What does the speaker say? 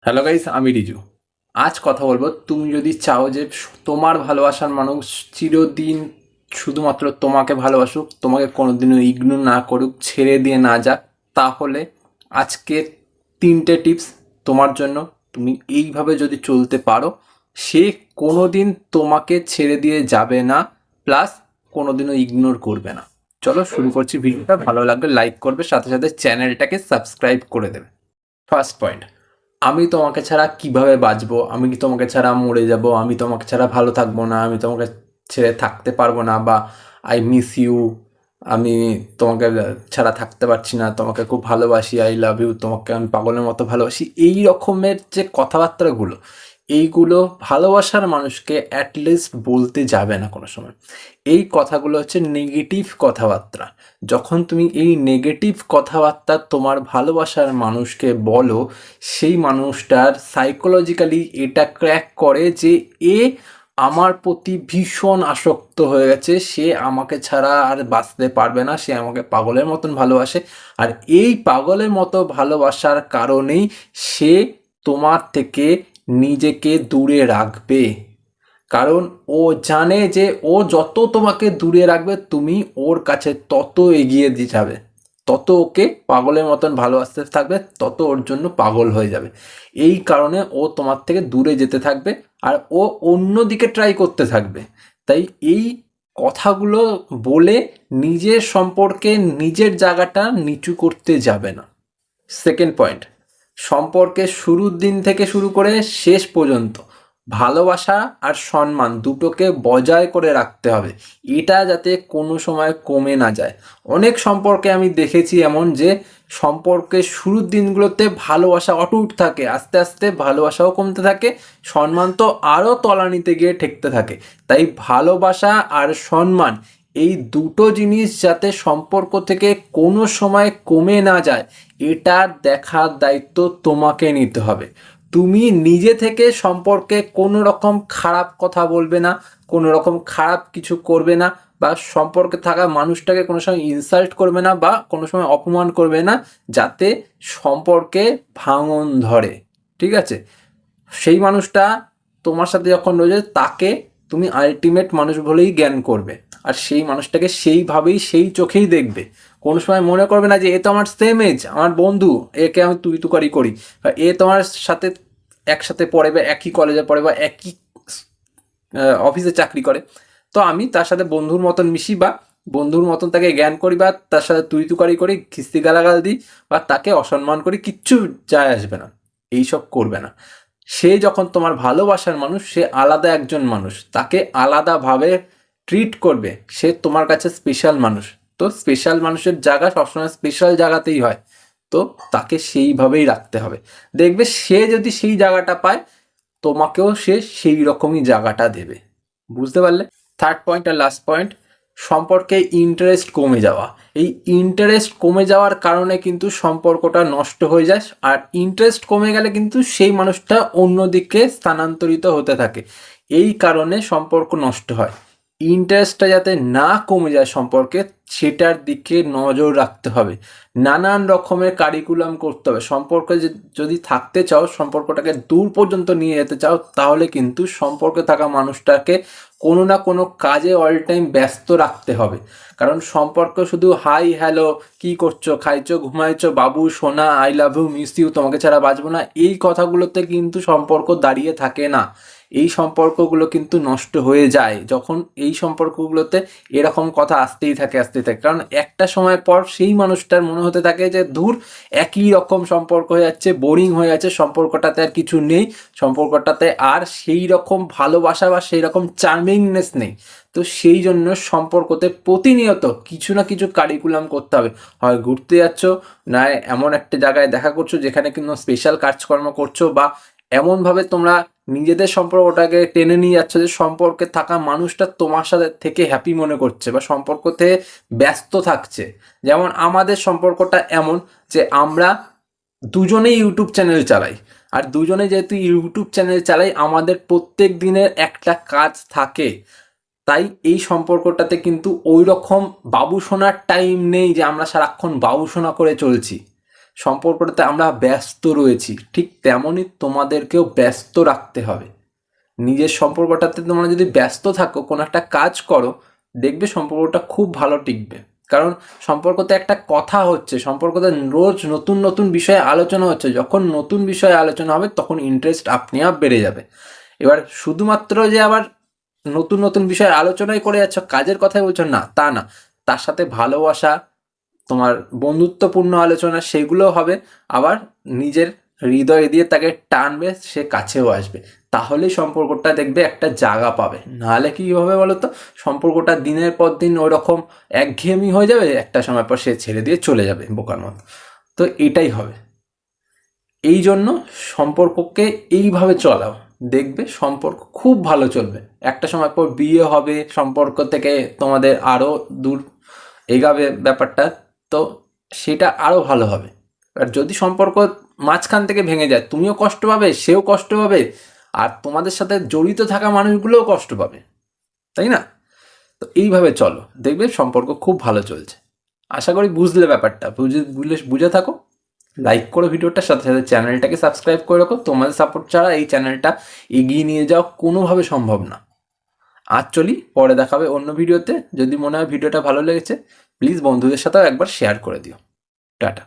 Hello guys, আমি রিজু। আজ কথা বলবো, তুমি যদি চাও যে তোমার ভালোবাসার মানুষ চিরদিন শুধুমাত্র তোমাকে ভালোবাসুক, তোমাকে কোনোদিনও ইগনোর না করুক, ছেড়ে দিয়ে না যাক, তাহলে আজকে 3টে টিপস তোমার জন্য। তুমি এইভাবে যদি চলতে পারো, সে কোনোদিন তোমাকে ছেড়ে দিয়ে যাবে না, প্লাস কোনোদিনও ইগনোর করবে না। চলো শুরু করছি ভিডিওটা। ভালো লাগলে লাইক করবে, সাথে সাথে চ্যানেলটাকে সাবস্ক্রাইব করে দেবে। ফার্স্ট পয়েন্ট, আমি তোমাকে ছাড়া কিভাবে বাঁচবো, আমি কি তোমাকে ছাড়া মরে যাব, আমি তোমাকে ছাড়া ভালো থাকবো না, আমি তোমাকে ছেড়ে থাকতে পারবো না, বা আই মিস ইউ, আমি তোমাকে ছাড়া থাকতে পারছি না, তোমাকে খুব ভালোবাসি, আই লাভ ইউ, তোমাকে আমি পাগলের মতো ভালোবাসি, এই রকমের যে কথাবার্তাগুলো, এইগুলো ভালোবাসার মানুষকে অ্যাটলিস্ট বলতে যাবে না কোনো সময়। এই কথাগুলো হচ্ছে নেগেটিভ কথাবার্তা। যখন তুমি এই নেগেটিভ কথাবার্তা তোমার ভালোবাসার মানুষকে বলো, সেই মানুষটার সাইকোলজিক্যালি এটা ক্র্যাক করে যে এ আমার প্রতি ভীষণ আসক্ত হয়ে গেছে, সে আমাকে ছাড়া আর বাঁচতে পারবে না, সে আমাকে পাগলের মতন ভালোবাসে। আর এই পাগলের মতো ভালোবাসার কারণেই সে তোমার থেকে নিজেকে দূরে রাখবে। কারণ ও জানে যে ও যত তোমাকে দূরে রাখবে, তুমি ওর কাছে তত এগিয়ে দিয়ে যাবে, তত ওকে পাগলের মতন ভালোবাসতে থাকবে, তত ওর জন্য পাগল হয়ে যাবে। এই কারণে ও তোমার থেকে দূরে যেতে থাকবে, আর ও অন্যদিকে ট্রাই করতে থাকবে। তাই এই কথাগুলো বলে নিজের সম্পর্কে নিজের জায়গাটা নিচু করতে যাবে না। সেকেন্ড পয়েন্ট, সম্পর্কের শুরুর দিন থেকে শুরু করে শেষ পর্যন্ত ভালোবাসা আর সম্মান দুটোকে বজায় করে রাখতে হবে। এটা যাতে কোনো সময় কমে না যায়। অনেক সম্পর্কে আমি দেখেছি এমন যে সম্পর্কের শুরুর দিনগুলোতে ভালোবাসা অটুট থাকে, আস্তে আস্তে ভালোবাসাও কমতে থাকে, সম্মান তো আরও তলানিতে গিয়ে ঠেকতে থাকে। তাই ভালোবাসা আর সম্মান, এই দুটো জিনিস যাতে সম্পর্ক থেকে কোনো সময় কমে না যায়, এটার দেখার দায়িত্ব তোমাকে নিতে হবে। তুমি নিজে থেকে সম্পর্কে কোনো রকম খারাপ কথা বলবে না, কোনো রকম খারাপ কিছু করবে না, বা সম্পর্কে থাকা মানুষটাকে কোনো সময় ইনসাল্ট করবে না, বা কোনো সময় অপমান করবে না, যাতে সম্পর্কে ভাঙন ধরে। ঠিক আছে? সেই মানুষটা তোমার সাথে যখন রয়েছে, তাকে তুমি আলটিমেট মানুষ বলেই জ্ঞান করবে, আর সেই মানুষটাকে সেইভাবেই সেই চোখেই দেখবে। কোনো সময় মনে করবে না যে এ তো আমার সেম এজ, আমার বন্ধু, একে আমি তুই তুকারি করি, বা এ তোমার সাথে একসাথে পড়ে, বা একই কলেজে পড়ে, বা একই অফিসে চাকরি করে, তো আমি তার সাথে বন্ধুর মতন মিশি, বা বন্ধুর মতন তাকে জ্ঞান করি, বা তার সাথে তুই তুকারি করি, খিস্তি গালাগাল দিই, বা তাকে অসম্মান করি, কিচ্ছু যায় আসবে না। এইসব করবে না। সে যখন তোমার ভালোবাসার মানুষ, সে আলাদা একজন মানুষ, তাকে আলাদাভাবে ট্রিট করবে। সে তোমার কাছে স্পেশাল মানুষ, তো স্পেশাল মানুষের জায়গা সবসময় স্পেশাল জায়গাতেই হয়, তো তাকে সেইভাবেই রাখতে হবে। দেখবে সে যদি সেই জায়গাটা পায়, তোমাকেও সে সেই রকমই জায়গাটা দেবে। বুঝতে পারলে? থার্ড পয়েন্ট আর লাস্ট পয়েন্ট, সম্পর্কে ইন্টারেস্ট কমে যাওয়া। এই ইন্টারেস্ট কমে যাওয়ার কারণে কিন্তু সম্পর্কটা নষ্ট হয়ে যায়, আর ইন্টারেস্ট কমে গেলে কিন্তু সেই মানুষটা অন্যদিকে স্থানান্তরিত হতে থাকে। এই কারণে সম্পর্ক নষ্ট হয়। ইন্টারেস্টটা যাতে না কমে যায় সম্পর্কে, সেটার দিকে নজর রাখতে হবে। নানান রকমের কারিকুলাম করতে হবে। সম্পর্কে যদি থাকতে চাও, সম্পর্কটাকে দূর পর্যন্ত নিয়ে যেতে চাও, তাহলে কিন্তু সম্পর্কে থাকা মানুষটাকে কোনো না কোনো কাজে অল টাইম ব্যস্ত রাখতে হবে। কারণ সম্পর্ক শুধু হাই হ্যালো, কি করছো, খাইছো, ঘুমাইছো, বাবু সোনা, I love you, miss you, তোমাকে ছাড়া বাঁচবো না, এই কথাগুলোতে কিন্তু সম্পর্ক দাঁড়িয়ে থাকে না। এই সম্পর্কগুলো কিন্তু নষ্ট হয়ে যায় যখন এই সম্পর্কগুলোতে এরকম কথা আসতেই থাকে। কারণ একটা সময় পর সেই মানুষটার মনে হতে থাকে যে দূর, একই রকম সম্পর্ক হয়ে যাচ্ছে, বোরিং হয়ে যাচ্ছে, সম্পর্কটাতে আর কিছু নেই, সম্পর্কটাতে আর সেই রকম ভালোবাসা বা সেই রকম চার্মিংনেস নেই। তো সেই জন্য সম্পর্কতে প্রতিনিয়ত কিছু না কিছু কারিকুলাম করতে হবে। হয় ঘুরতে যাচ্ছ, না এমন একটা জায়গায় দেখা করছো যেখানে কিন্তু স্পেশাল কাজকর্ম করছো, বা এমনভাবে তোমরা নিজেদের সম্পর্কটাকে টেনে নিয়ে যাচ্ছে যে সম্পর্কে থাকা মানুষটা তোমার সাথে থেকে হ্যাপি মনে করছে, বা সম্পর্কতে ব্যস্ত থাকছে। যেমন আমাদের সম্পর্কটা এমন যে আমরা দুজনেই ইউটিউব চ্যানেল চালাই, আর দুজনে যেহেতু ইউটিউব চ্যানেল চালাই, আমাদের প্রত্যেক দিনের একটা কাজ থাকে। তাই এই সম্পর্কটাতে কিন্তু ওই রকম বাবুসোনার টাইম নেই যে আমরা সারাক্ষণ বাবুসোনা করে চলছি। সম্পর্কটাতে আমরা ব্যস্ত রয়েছি, ঠিক তেমনই তোমাদেরকেও ব্যস্ত রাখতে হবে। নিজের সম্পর্কটাতে তোমরা যদি ব্যস্ত থাকো, কোনো একটা কাজ করো, দেখবে সম্পর্কটা খুব ভালো টিকবে। কারণ সম্পর্কতে একটা কথা হচ্ছে, সম্পর্কতে রোজ নতুন নতুন বিষয়ে আলোচনা হচ্ছে। যখন নতুন বিষয়ে আলোচনা হবে তখন ইন্টারেস্ট আপনি আপ বেড়ে যাবে। এবার শুধুমাত্র যে আবার নতুন নতুন বিষয়ে আলোচনাই করে যাচ্ছ, কাজের কথাই বলছো, না তা না, তার সাথে ভালোবাসা, তোমার বন্ধুত্বপূর্ণ আলোচনা সেগুলো হবে। আবার নিজের হৃদয় দিয়ে তাকে টানবে, সে কাছেও আসবে, তাহলেই সম্পর্কটা দেখবে একটা জায়গা পাবে। নাহলে কি হবে বলো তো, সম্পর্কটা দিনের পর দিন ওরকম একঘেয়েমি হয়ে যাবে, একটা সময় পর সে ছেড়ে দিয়ে চলে যাবে বোকার মতো। তো এটাই হবে। এই জন্য সম্পর্ককে এইভাবে চলাও, দেখবে সম্পর্ক খুব ভালো চলবে। একটা সময় পর বিয়ে হবে, সম্পর্ক থেকে তোমাদের আরও দূর এগাবে ব্যাপারটা, তো সেটা আরও ভালো হবে। আর যদি সম্পর্ক মাঝখান থেকে ভেঙে যায়, তুমিও কষ্ট পাবে, সেও কষ্ট পাবে, আর তোমাদের সাথে জড়িত থাকা মানুষগুলোও কষ্ট পাবে, তাই না? তো এইভাবে চলো, দেখবে সম্পর্ক খুব ভালো চলছে। আশা করি বুঝলে ব্যাপারটা। বুঝে থাকো। লাইক করো ভিডিওটার সাথে সাথে চ্যানেলটাকে সাবস্ক্রাইব করে রাখো। তোমাদের সাপোর্ট ছাড়া এই চ্যানেলটা এগিয়ে নিয়ে যাওয়া কোনোভাবে সম্ভব না। আজ চলি, পরে দেখাবে অন্য ভিডিওতে। যদি মনে হয় ভিডিওটা ভালো লেগেছে, প্লিজ বন্ধুদের সাথেও একবার শেয়ার করে দিও। টাটা।